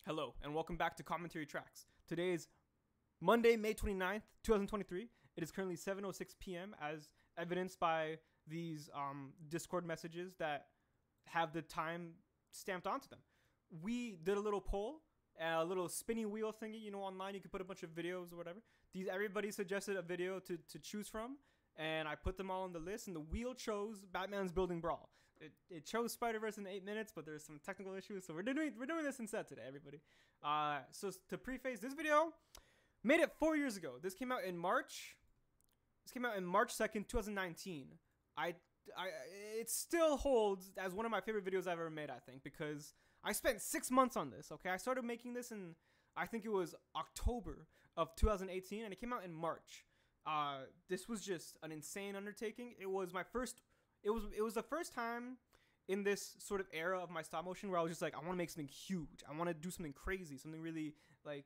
Hello, and welcome back to Commentary Trax. Today is Monday, May 29th, 2023. It is currently 7:06 p.m. as evidenced by these Discord messages that have the time stamped onto them. We did a little poll, a little spinny wheel thingy, online. You can put a bunch of videos or whatever. Everybody suggested a video to choose from, and I put them all on the list, and the wheel chose Batman's Building Brawl. It chose Spider-Verse in 8 minutes, but there's some technical issues, so we're doing this instead today, everybody. So to preface, this video made it 4 years ago. This came out in March. This came out in March 2nd, 2019. It still holds as one of my favorite videos I've ever made, I think, because I spent 6 months on this. Okay, I started making this in, I think it was October of 2018, and it came out in March. This was just an insane undertaking. It was my first. It was the first time in this sort of era of my stop motion where I was just like, I want to make something huge. I want to do something crazy, something really like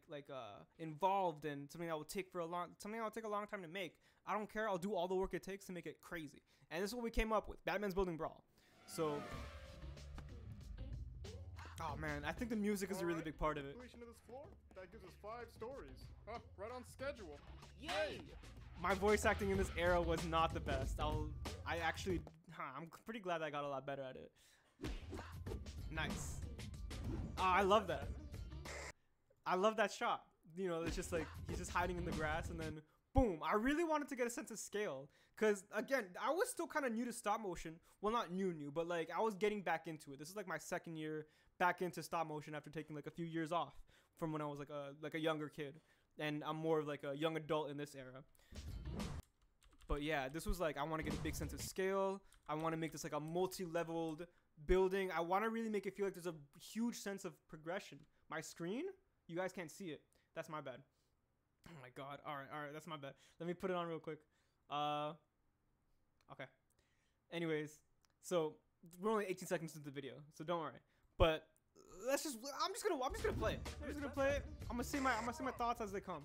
involved, and something that will take a long time to make. I don't care. I'll do all the work it takes to make it crazy. And this is what we came up with: Batman's Building Brawl. So, oh man, I think the music is a really big part of it. Completion of this floor, that gives us 5 stories. Huh, right on schedule. Yay! My voice acting in this era was not the best. I'm pretty glad I got a lot better at it. Nice. Oh, I love that. I love that shot. It's just like he's just hiding in the grass and then boom. I really wanted to get a sense of scale because, again, I was still kind of new to stop motion. Well, not new, but like I was getting back into it. This is like my second year back into stop motion after taking like a few years off from when I was like a younger kid. And I'm more of like a young adult in this era. But yeah, this was like, I want to get a big sense of scale. I want to make this like a multi-leveled building. I want to really make it feel like there's a huge sense of progression. My screen, you guys can't see it. That's my bad. Oh my god. All right, that's my bad. Let me put it on real quick. Okay. Anyways, so we're only 18 seconds into the video, so don't worry. But I'm just gonna play it. I'm gonna say my thoughts as they come.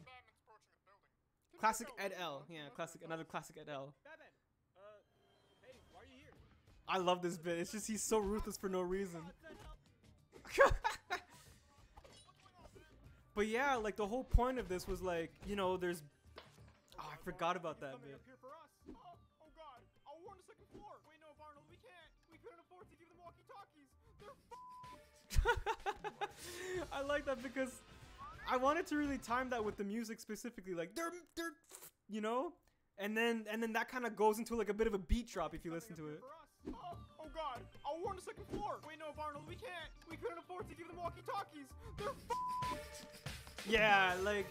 Classic Ed L. Yeah, another classic Ed L. Batman, hey, why are you here? I love this bit. It's just he's so ruthless for no reason. But yeah, like the whole point of this was like, there's. Oh, I forgot about that bit. Oh god, I'll warn the second floor. Wait, no, Arnold, we can't. We couldn't afford to give them walkie-talkies. They're I like that because I wanted to really time that with the music specifically, like they're and then that kind of goes into like a bit of a beat drop if you listen to it. Oh god, I'll warn the second floor. Wait, no, Arnold, we can't. We couldn't afford to give them walkie-talkies. They're Yeah, like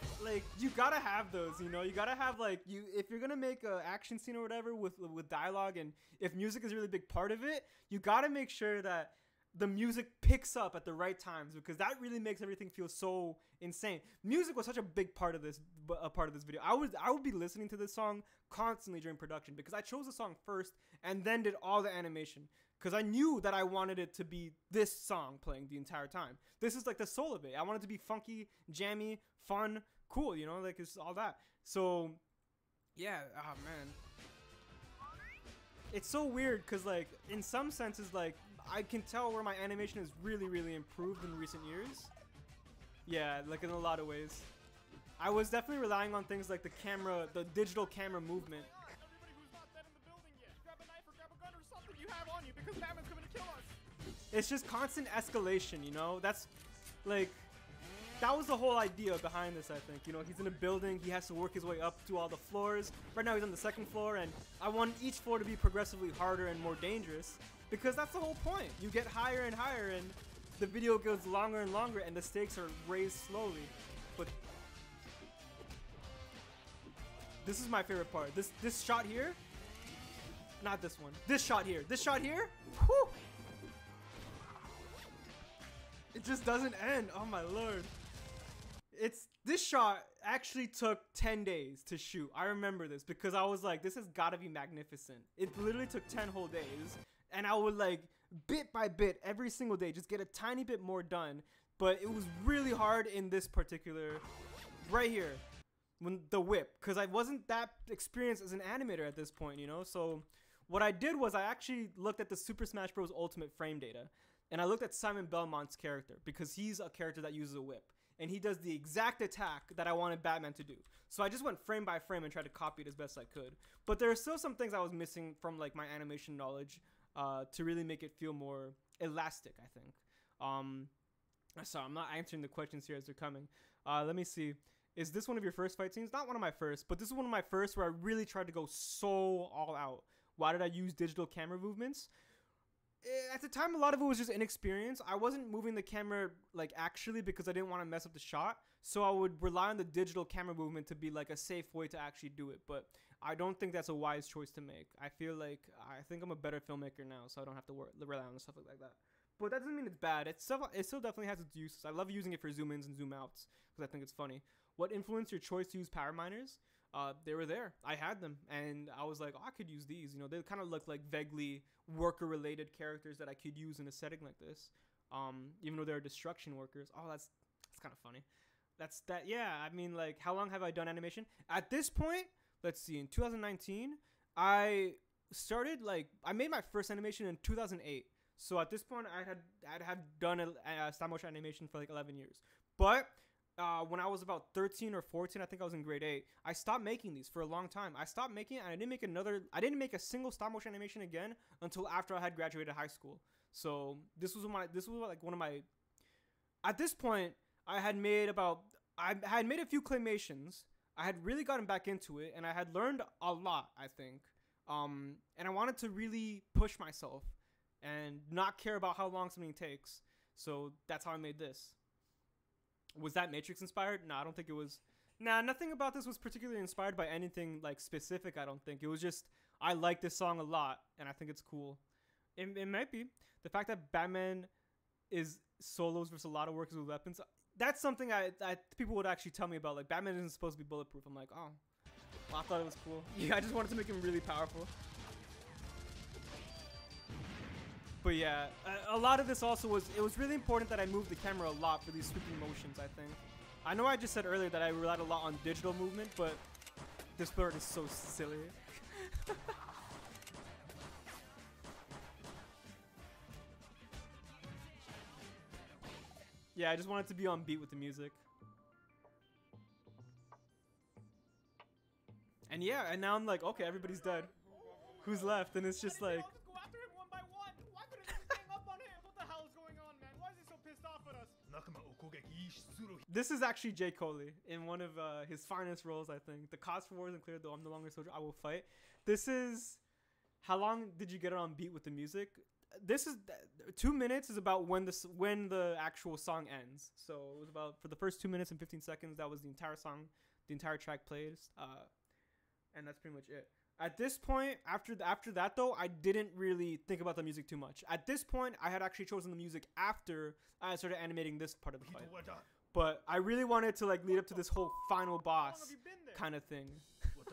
you gotta have those, you gotta have like if you're gonna make a action scene or whatever with dialogue, and if music is a really big part of it, you gotta make sure that the music picks up at the right times, because that really makes everything feel so insane. Music was such a big part of this video. I would be listening to this song constantly during production because I chose the song first and then did all the animation because I knew that I wanted it to be this song playing the entire time. This is like the soul of it. I want it to be funky, jammy, fun, cool, like it's all that. So yeah, oh man. It's so weird because like in some senses like I can tell where my animation has really improved in recent years. Yeah, like in a lot of ways. I was definitely relying on things like the digital camera movement. Everybody who's not dead in the building yet, grab a knife or grab a gun or something you have on you because Batman's coming to kill us. It's just constant escalation, That's like that was the whole idea behind this, I think. He's in a building, he has to work his way up to all the floors. Right now he's on the second floor, and I want each floor to be progressively harder and more dangerous, because that's the whole point. You get higher and higher, and the video goes longer and longer, and the stakes are raised slowly. But this is my favorite part. This shot here, not this one. This shot here, whew! It just doesn't end. Oh my lord. This shot actually took 10 days to shoot. I remember this because I was like, this has got to be magnificent. It literally took 10 whole days, and I would like bit by bit every single day just get a tiny bit more done. But it was really hard in this particular right here, when the whip, because I wasn't that experienced as an animator at this point, So what I did was I actually looked at the Super Smash Bros. Ultimate frame data. and I looked at Simon Belmont's character because he's a character that uses a whip, and he does the exact attack that I wanted Batman to do. So I just went frame by frame and tried to copy it as best I could. But there are still some things I was missing from like my animation knowledge to really make it feel more elastic, I think. Sorry, I'm not answering the questions here as they're coming. Let me see. Is this one of your first fight scenes? Not one of my first, but this is one of my first where I really tried to go so all out. Why did I use digital camera movements? At the time, a lot of it was just inexperience. I wasn't moving the camera like actually because I didn't want to mess up the shot. So I would rely on the digital camera movement to be like a safe way to actually do it. But I don't think that's a wise choice to make. I think I'm a better filmmaker now, so I don't have to rely on stuff like that. But that doesn't mean it's bad. It still definitely has its uses. I love using it for zoom ins and zoom outs because I think it's funny. What influenced your choice to use power miners? They were there. I had them, and I was like, oh, I could use these. You know, they kind of look like vaguely worker-related characters that I could use in a setting like this. Even though they're destruction workers. Oh, that's kind of funny. Yeah, I mean, like, how long have I done animation? At this point, let's see, in 2019, I made my first animation in 2008. So at this point, I'd have done a stop motion animation for like 11 years. But when I was about 13 or 14, I think I was in grade 8, I stopped making these for a long time. I stopped making it, and I didn't make a single stop motion animation again until after I had graduated high school. So this was like one of my, at this point, I had made a few claymations. I had really gotten back into it, and I had learned a lot, I think. And I wanted to really push myself and not care about how long something takes. So that's how I made this. Was that Matrix inspired? No, I don't think it was. Nah, nothing about this was particularly inspired by anything like specific, I don't think. It was just, I like this song a lot, and I think it's cool. It might be. The fact that Batman is solos versus a lot of workers with weapons, that's something I people would actually tell me about. Like, Batman isn't supposed to be bulletproof. I'm like, oh, well, I thought it was cool. Yeah, I just wanted to make him really powerful. But yeah, a lot of this also it was really important that I moved the camera a lot for these sweeping motions, I think. I know I just said earlier that I relied a lot on digital movement, but this part is so silly. Yeah, I just wanted to be on beat with the music. And yeah, and now I'm like, okay, everybody's dead. Who's left? And it's just like... This is actually Jay Coley in one of his finest roles, I think. The cause for war isn't clear, though I'm no longer a soldier, I will fight. This is... How long did you get it on beat with the music? This is... 2 minutes is about when the actual song ends. So it was about... For the first 2 minutes and 15 seconds, that was the entire song. The entire track played. And that's pretty much it. At this point, after that, though, I didn't really think about the music too much. At this point, I had actually chosen the music after I started animating this part of the fight. But I really wanted to like lead up to this whole final boss kind of thing. What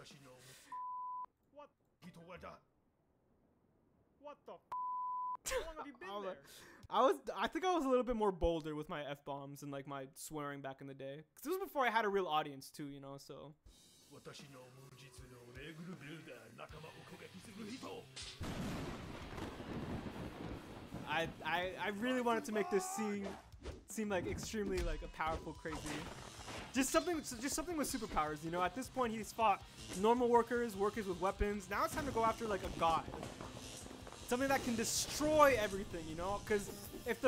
the How long have you been there? I think I was a little bit more bolder with my F-bombs and like my swearing back in the day. Cause this was before I had a real audience too, you know, so. I really wanted to make this seem like extremely like a powerful, crazy, just something with superpowers, you know. At this point, he's fought normal workers with weapons. Now it's time to go after like a god, something that can destroy everything, you know. Because if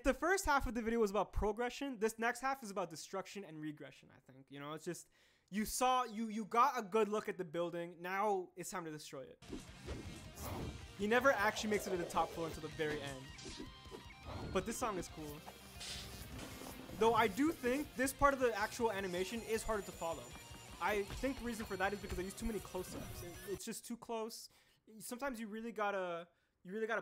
the first half of the video was about progression, this next half is about destruction and regression. I think, you know, it's just you got a good look at the building. Now it's time to destroy it. He never actually makes it to the top floor until the very end. But this song is cool. Though I do think this part of the actual animation is harder to follow. I think the reason for that is because I use too many close-ups. It's just too close. Sometimes you really gotta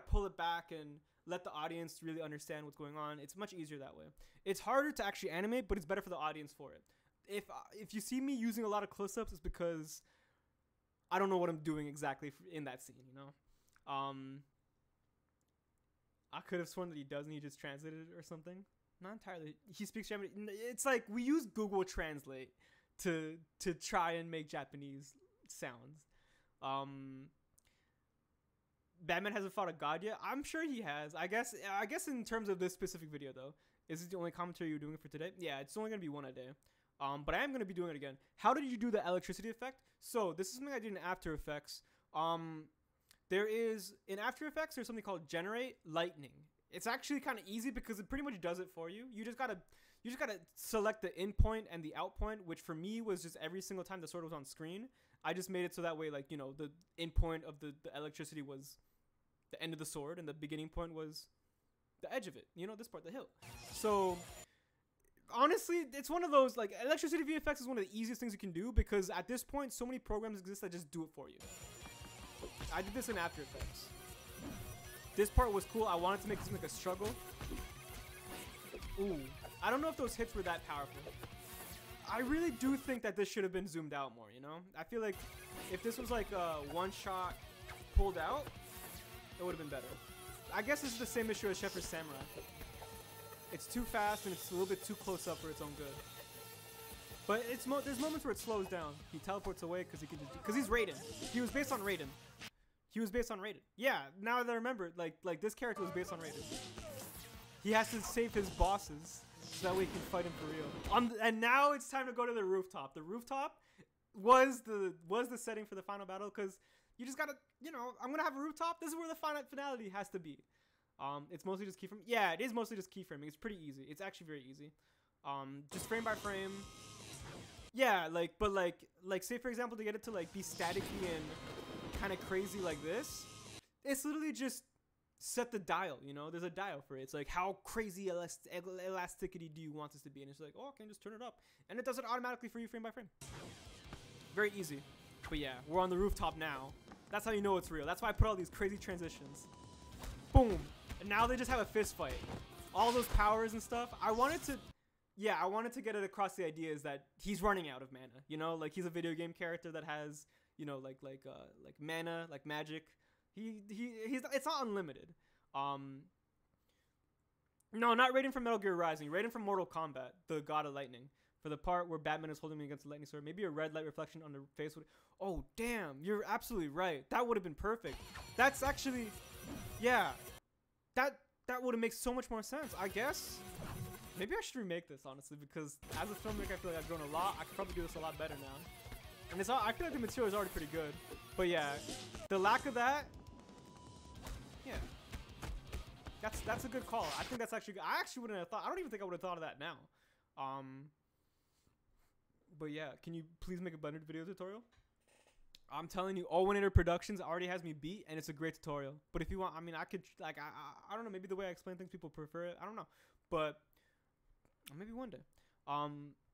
pull it back and let the audience really understand what's going on. It's much easier that way. It's harder to actually animate, but it's better for the audience for it. If you see me using a lot of close-ups, it's because I don't know what I'm doing exactly in that scene, you know? I could have sworn that he doesn't. He just translated it or something. Not entirely. He speaks Japanese. It's like we use Google Translate to try and make Japanese sounds. Batman hasn't fought a god yet. I'm sure he has. I guess in terms of this specific video though, is this the only commentary you're doing for today? Yeah, it's only gonna be one a day. But I am gonna be doing it again. How did you do the electricity effect? So this is something I did in After Effects. There is in After Effects there's something called generate lightning. It's actually kind of easy because it pretty much does it for you. You just gotta select the in point and the out point, which for me was just every single time the sword was on screen. I just made it so that way, like, you know, the in point of the electricity was the end of the sword and the beginning point was the edge of it. You know, this part, the hilt. So honestly, it's one of those, like, electricity VFX is one of the easiest things you can do because at this point, so many programs exist that just do it for you. I did this in After Effects. This part was cool. I wanted to make this like a struggle. Ooh. I don't know if those hits were that powerful. I really do think that this should have been zoomed out more, you know? I feel like if this was like a one shot pulled out, it would have been better. I guess this is the same issue as Shepherd's Samurai. It's too fast and it's a little bit too close up for its own good. But it's there's moments where it slows down. He teleports away because he's Raiden. He was based on Raiden. Yeah, now that I remember, like this character was based on Raiden. He has to save his bosses so that way he can fight him for real. And now it's time to go to the rooftop. The rooftop was the setting for the final battle because you just gotta, you know, I'm gonna have a rooftop. This is where the final finality has to be. It's mostly just keyframing. Yeah, it is mostly just keyframing. It's pretty easy. It's actually very easy. Just frame by frame. Yeah, like say for example to get it to like be staticky and kind of crazy like this, it's literally just set the dial, you know, there's a dial for it. It's like, how crazy elasticity do you want this to be? And it's like, oh, okay, just turn it up. And it does it automatically for you frame by frame. Very easy. But yeah, we're on the rooftop now. That's how you know it's real. That's why I put all these crazy transitions. Boom. And now they just have a fist fight. All those powers and stuff. I wanted to get it across the idea is that he's running out of mana, you know, like he's a video game character that has, you know, like mana, like magic. It's not unlimited. No, not Raiden from Metal Gear Rising. Raiden from Mortal Kombat, the God of Lightning. For the part where Batman is holding me against the lightning sword, maybe a red light reflection on the face would. Oh damn, you're absolutely right. That would have been perfect. That's actually, yeah, that would have made so much more sense. I guess maybe I should remake this honestly because as a filmmaker, I feel like I've grown a lot. I could probably do this a lot better now. And I feel like the material is already pretty good. But yeah, the lack of that. Yeah, that's a good call. I think that's actually. I actually wouldn't have thought. I don't even think I would have thought of that now. But yeah, can you please make a blended video tutorial? I'm telling you, Owinator Productions already has me beat, and it's a great tutorial. But if you want, I mean, I could like I don't know. Maybe the way I explain things, people prefer it. I don't know, but maybe one day.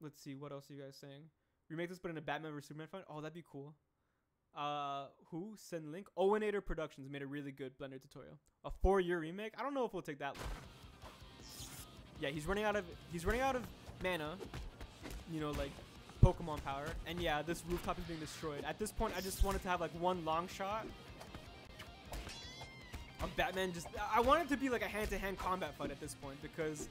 Let's see. What else are you guys saying? Remake this, but in a Batman vs Superman fight. Oh, that'd be cool. Who? Send link. Owinator Productions made a really good Blender tutorial. A 4-year remake. I don't know if it'll take that long. Yeah, he's running out of mana. You know, like Pokemon power. And yeah, this rooftop is being destroyed. At this point, I just wanted to have like one long shot of Batman. I want it to be like a hand-to-hand combat fight at this point because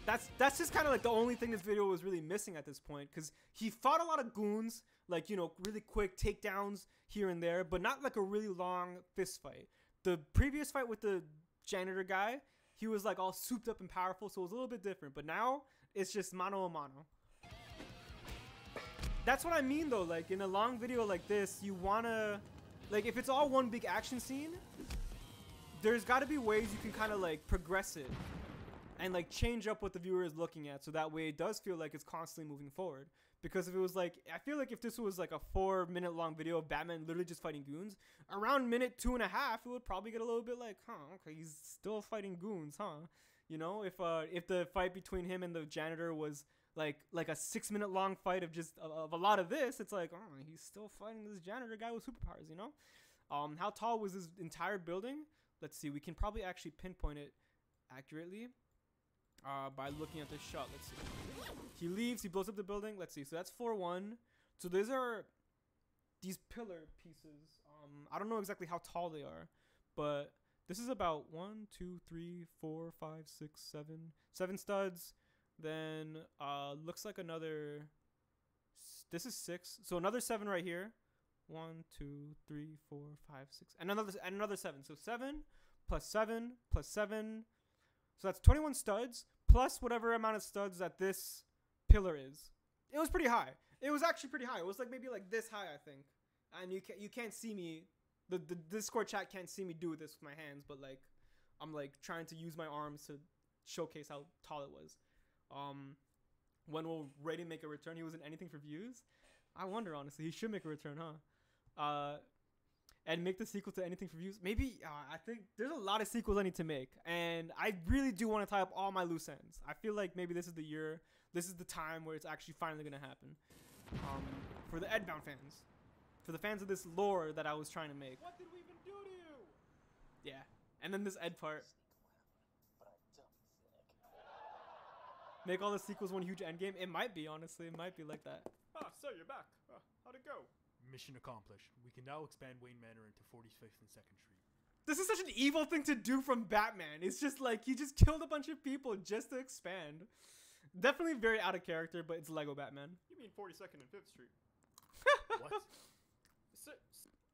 that's just kind of like the only thing this video was really missing at this point because he fought a lot of goons, like, you know, really quick takedowns here and there, but not like a really long fist fight. The previous fight with the janitor guy, he was like all souped up and powerful, so it was a little bit different, but now it's just mano a mano. That's what I mean though, like in a long video like this, you wanna, like if it's all one big action scene, there's gotta be ways you can kind of like progress it and like change up what the viewer is looking at so that way it does feel like it's constantly moving forward. Because if it was like, I feel like if this was like a 4-minute long video of Batman literally just fighting goons, around minute 2.5, it would probably get a little bit like, huh, okay, he's still fighting goons, huh? You know, if the fight between him and the janitor was like a 6-minute long fight of just of a lot of this, it's like, oh, he's still fighting this janitor guy with superpowers, you know? How tall was this entire building? Let's see, we can probably actually pinpoint it accurately. By looking at this shot. Let's see. He leaves, he blows up the building. Let's see. So that's 4-1. So these pillar pieces. I don't know exactly how tall they are, but this is about 1, 2, 3, 4, 5, 6, 7 studs. Then looks like another. This is 6. So another 7 right here. 1, 2, 3, 4, 5, 6, and another 7. So 7 plus 7 plus 7. So that's 21 studs plus whatever amount of studs that this pillar is. It was pretty high. It was actually pretty high. It was like maybe like this high, I think. And you can't see me. The Discord chat can't see me do this with my hands, but like I'm like trying to use my arms to showcase how tall it was. When will Raiden make a return? He wasn't anything for views. I wonder, honestly. He should make a return, huh? And make the sequel to anything for views. Maybe, I think there's a lot of sequels I need to make. And I really do want to tie up all my loose ends. I feel like maybe this is the year. This is the time where it's actually finally going to happen. For the Edbound fans. For the fans of this lore that I was trying to make. What did we even do to you? Yeah. And then this Ed part. Make all the sequels one huge endgame. It might be, honestly. It might be like that. Ah, so you're back. How'd it go? Mission accomplished. We can now expand Wayne Manor into 45th and 2nd Street. This is such an evil thing to do from Batman. It's just like, he just killed a bunch of people just to expand. Definitely very out of character, but it's Lego Batman. You mean 42nd and 5th Street? What?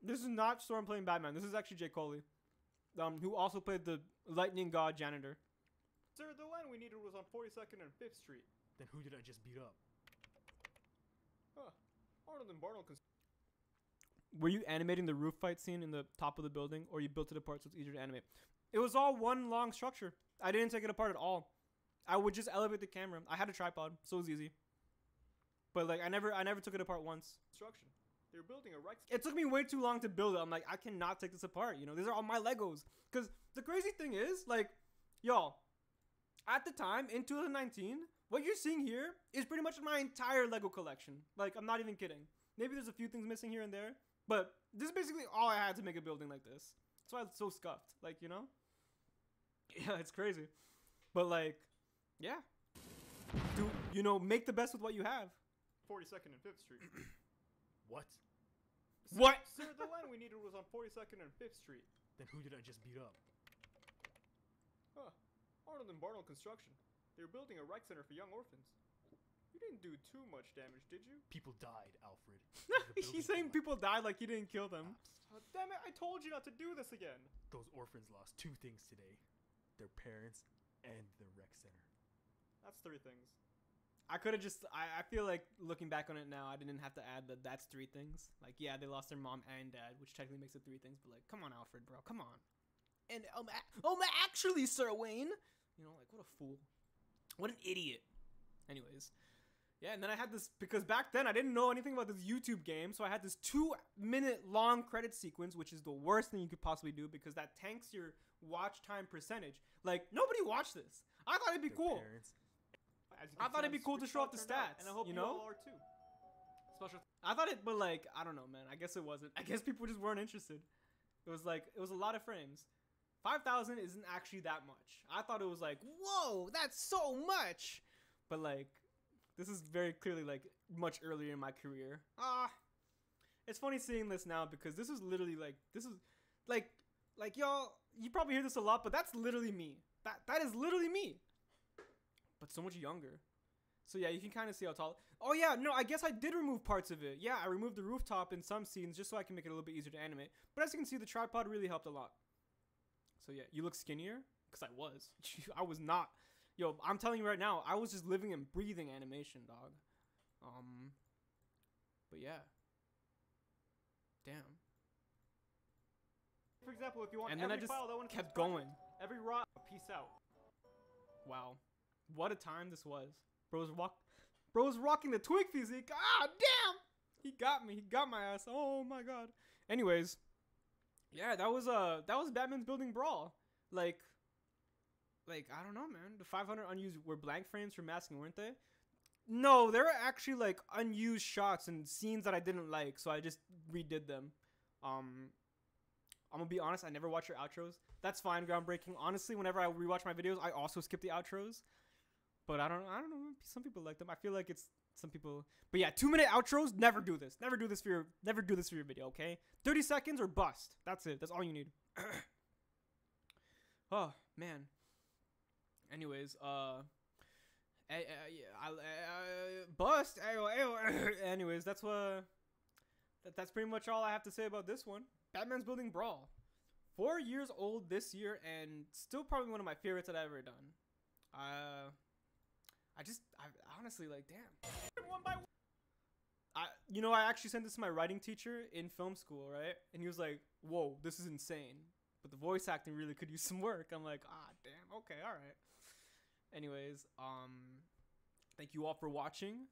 This is not Storm playing Batman. This is actually Jay Coley, who also played the Lightning God Janitor. Sir, the land we needed was on 42nd and 5th Street. Then who did I just beat up? Huh. Arnold and Barnold Were you animating the roof fight scene in the top of the building, or you built it apart so it's easier to animate? It was all one long structure. I didn't take it apart at all. I would just elevate the camera. I had a tripod, so it was easy. But like I never took it apart once. construction. They were building a right. It took me way too long to build it. I'm like, I cannot take this apart. You know, these are all my Legos. Because the crazy thing is, like, y'all, at the time in 2019, what you're seeing here is pretty much my entire Lego collection. Like, I'm not even kidding. Maybe there's a few things missing here and there, but this is basically all I had to make a building like this. That's why it's so scuffed. Like, you know? Yeah, it's crazy. But like, yeah. Do, you know, make the best with what you have. 42nd and 5th Street. What? What? Sir, the land we needed was on 42nd and 5th Street. Then who did I just beat up? Huh. Arnold and Barnold Construction. They were building a rec center for young orphans. You didn't do too much damage, did you? People died, Alfred. The building He's saying collapsed. people died like he didn't kill them. Damn it, I told you not to do this again. Those orphans lost 2 things today. Their parents and their rec center. That's 3 things. I could have just, I feel like looking back on it now, I didn't have to add that that's 3 things. Like, yeah, they lost their mom and dad, which technically makes it 3 things, but like, come on, Alfred, bro, come on. And, actually, Sir Wayne. You know, like, what a fool. What an idiot. Anyways. Yeah, and then I had this, because back then I didn't know anything about this YouTube game, so I had this 2-minute long credit sequence, which is the worst thing you could possibly do, because that tanks your watch time percentage. Like, nobody watched this. I thought it'd be Their cool. parents. As you I can thought see, it'd be I'm cool to super show off the turned out, stats, and I hope you you know? all are too. Special. I thought it, but like, I don't know, man. I guess it wasn't. I guess people just weren't interested. It was like, it was a lot of frames. 5,000 isn't actually that much. I thought it was like, whoa, that's so much. But like, this is very clearly like much earlier in my career. It's funny seeing this now because this is literally like, this is like y'all, you probably hear this a lot, but that's literally me. That is literally me. But so much younger. So yeah, you can kind of see how tall. Oh yeah, no, I guess I did remove parts of it. Yeah, I removed the rooftop in some scenes just so I can make it a little bit easier to animate. But as you can see, the tripod really helped a lot. So yeah, you look skinnier? Because I was. I was not. Yo, I'm telling you right now, I was just living and breathing animation, dog. But yeah. Damn. For example, if you want And then every I just file that one kept going. every raw piece out. Wow. What a time this was. Bro's rocking the twig physique. Ah, damn! He got me. He got my ass. Oh my god. Anyways. Yeah, that was Batman's Building Brawl. Like I don't know, man. The 500 unused were blank frames for masking, weren't they? No, they were actually like unused shots and scenes that I didn't like, so I just redid them. I'm gonna be honest, I never watch your outros. That's fine, groundbreaking. Honestly, whenever I rewatch my videos, I also skip the outros. But I don't know. Some people like them. I feel like it's some people. But yeah, 2-minute outros. Never do this. Never do this for your video. Okay, 30 seconds or bust. That's it. That's all you need. Oh man. Anyways, bust. Anyways, that's what. that's pretty much all I have to say about this one. Batman's Building Brawl. 4 years old this year and still probably one of my favorites that I've ever done. I honestly like, damn. One by one. I actually sent this to my writing teacher in film school, right? And he was like, whoa, this is insane. But the voice acting really could use some work. I'm like, damn, okay, all right. Anyways, thank you all for watching.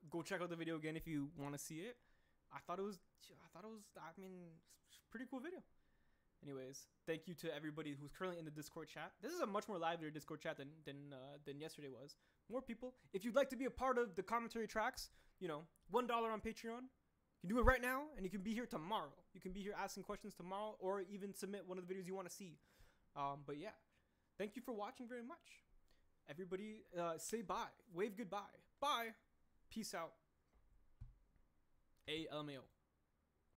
Go check out the video again if you want to see it. I thought it was, pretty cool video. Anyways, thank you to everybody who's currently in the Discord chat. This is a much more livelier Discord chat than yesterday was. More people. If you'd like to be a part of the commentary tracks, $1 on Patreon. You can do it right now, and you can be here tomorrow. You can be here asking questions tomorrow, or even submit one of the videos you want to see. But yeah, thank you for watching very much. Everybody, say bye. Wave goodbye. Bye. Peace out. ALMAO.